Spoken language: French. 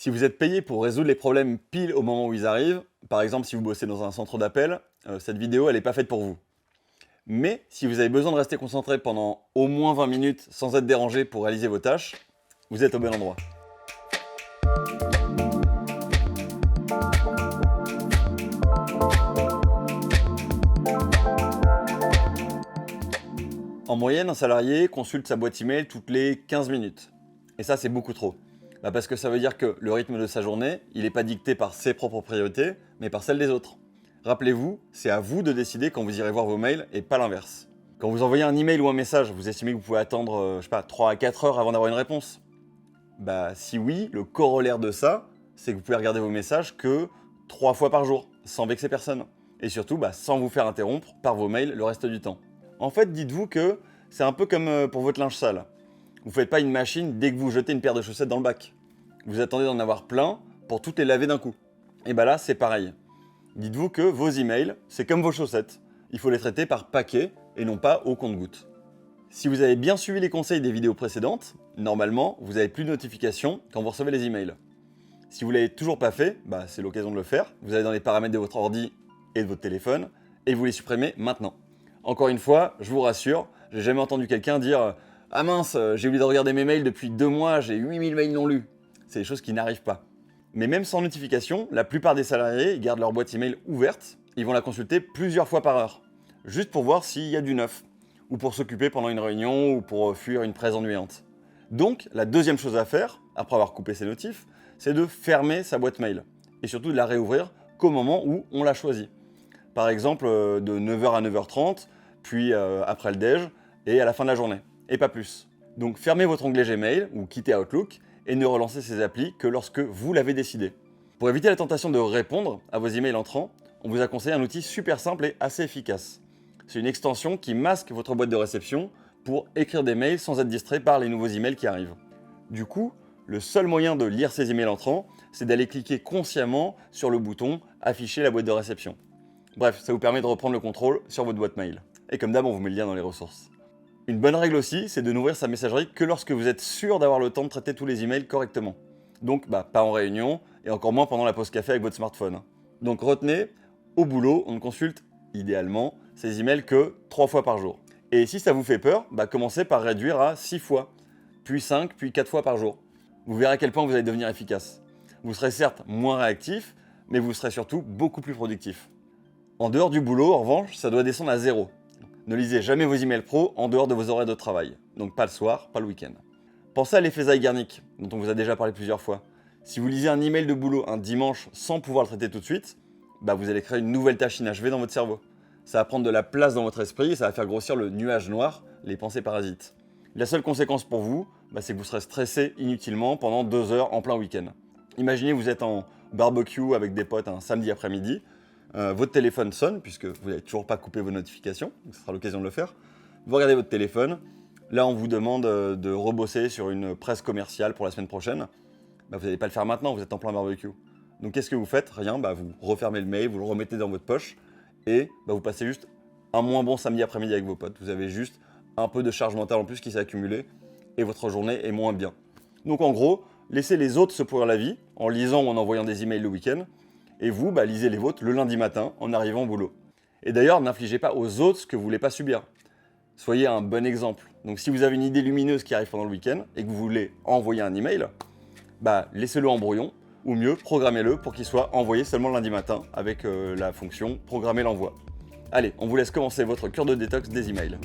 Si vous êtes payé pour résoudre les problèmes pile au moment où ils arrivent, par exemple si vous bossez dans un centre d'appel, cette vidéo elle n'est pas faite pour vous. Mais si vous avez besoin de rester concentré pendant au moins 20 minutes sans être dérangé pour réaliser vos tâches, vous êtes au bon endroit. En moyenne, un salarié consulte sa boîte email toutes les 15 minutes. Et ça, c'est beaucoup trop. Parce que ça veut dire que le rythme de sa journée, il n'est pas dicté par ses propres priorités, mais par celles des autres. Rappelez-vous, c'est à vous de décider quand vous irez voir vos mails et pas l'inverse. Quand vous envoyez un email ou un message, vous estimez que vous pouvez attendre, 3 à 4 heures avant d'avoir une réponse? Si oui, le corollaire de ça, c'est que vous pouvez regarder vos messages que 3 fois par jour, sans vexer personne. Et surtout, sans vous faire interrompre par vos mails le reste du temps. En fait, dites-vous que c'est un peu comme pour votre linge sale. Vous ne faites pas une machine dès que vous jetez une paire de chaussettes dans le bac. Vous attendez d'en avoir plein pour toutes les laver d'un coup. Et là, c'est pareil. Dites-vous que vos emails, c'est comme vos chaussettes. Il faut les traiter par paquet et non pas au compte-gouttes. Si vous avez bien suivi les conseils des vidéos précédentes, normalement, vous n'avez plus de notifications quand vous recevez les emails. Si vous ne l'avez toujours pas fait, c'est l'occasion de le faire. Vous allez dans les paramètres de votre ordi et de votre téléphone et vous les supprimez maintenant. Encore une fois, je vous rassure, j'ai jamais entendu quelqu'un dire « Ah mince, j'ai oublié de regarder mes mails depuis 2 mois, j'ai 8000 mails non lus ». C'est des choses qui n'arrivent pas. Mais même sans notification, la plupart des salariés gardent leur boîte email ouverte, ils vont la consulter plusieurs fois par heure, juste pour voir s'il y a du neuf, ou pour s'occuper pendant une réunion, ou pour fuir une presse ennuyante. Donc, la deuxième chose à faire, après avoir coupé ses notifs, c'est de fermer sa boîte mail, et surtout de la réouvrir qu'au moment où on l'a choisi. Par exemple, de 9h à 9h30, puis après le déj, et à la fin de la journée, et pas plus. Donc fermez votre onglet Gmail, ou quittez Outlook, et ne relancez ces applis que lorsque vous l'avez décidé. Pour éviter la tentation de répondre à vos emails entrants, on vous a conseillé un outil super simple et assez efficace. C'est une extension qui masque votre boîte de réception pour écrire des mails sans être distrait par les nouveaux emails qui arrivent. Du coup, le seul moyen de lire ces emails entrants, c'est d'aller cliquer consciemment sur le bouton « Afficher la boîte de réception ». Bref, ça vous permet de reprendre le contrôle sur votre boîte mail. Et comme d'hab, on vous met le lien dans les ressources. Une bonne règle aussi, c'est de n'ouvrir sa messagerie que lorsque vous êtes sûr d'avoir le temps de traiter tous les emails correctement. Donc, pas en réunion, et encore moins pendant la pause café avec votre smartphone. Donc retenez, au boulot, on ne consulte, idéalement, ces emails que 3 fois par jour. Et si ça vous fait peur, commencez par réduire à 6 fois, puis 5, puis 4 fois par jour. Vous verrez à quel point vous allez devenir efficace. Vous serez certes moins réactif, mais vous serez surtout beaucoup plus productif. En dehors du boulot, en revanche, ça doit descendre à 0. Ne lisez jamais vos emails pro en dehors de vos horaires de travail. Donc pas le soir, pas le week-end. Pensez à l'effet Zeigarnik, dont on vous a déjà parlé plusieurs fois. Si vous lisez un email de boulot un dimanche sans pouvoir le traiter tout de suite, vous allez créer une nouvelle tâche inachevée dans votre cerveau. Ça va prendre de la place dans votre esprit et ça va faire grossir le nuage noir, les pensées parasites. La seule conséquence pour vous, c'est que vous serez stressé inutilement pendant 2 heures en plein week-end. Imaginez vous êtes en barbecue avec des potes un samedi après-midi, votre téléphone sonne, puisque vous n'avez toujours pas coupé vos notifications, donc ce sera l'occasion de le faire. Vous regardez votre téléphone, là on vous demande de rebosser sur une presse commerciale pour la semaine prochaine. Vous n'allez pas le faire maintenant, vous êtes en plein barbecue. Donc qu'est-ce que vous faites? Rien, vous refermez le mail, vous le remettez dans votre poche, et vous passez juste un moins bon samedi après-midi avec vos potes. Vous avez juste un peu de charge mentale en plus qui s'est accumulée, et votre journée est moins bien. Donc en gros, laissez les autres se pourrir la vie, en lisant ou en envoyant des emails le week-end, et vous, lisez les vôtres le lundi matin en arrivant au boulot. Et d'ailleurs, n'infligez pas aux autres ce que vous ne voulez pas subir. Soyez un bon exemple. Donc si vous avez une idée lumineuse qui arrive pendant le week-end et que vous voulez envoyer un email, laissez-le en brouillon, ou mieux, programmez-le pour qu'il soit envoyé seulement lundi matin avec la fonction « Programmer l'envoi ». Allez, on vous laisse commencer votre cure de détox des emails.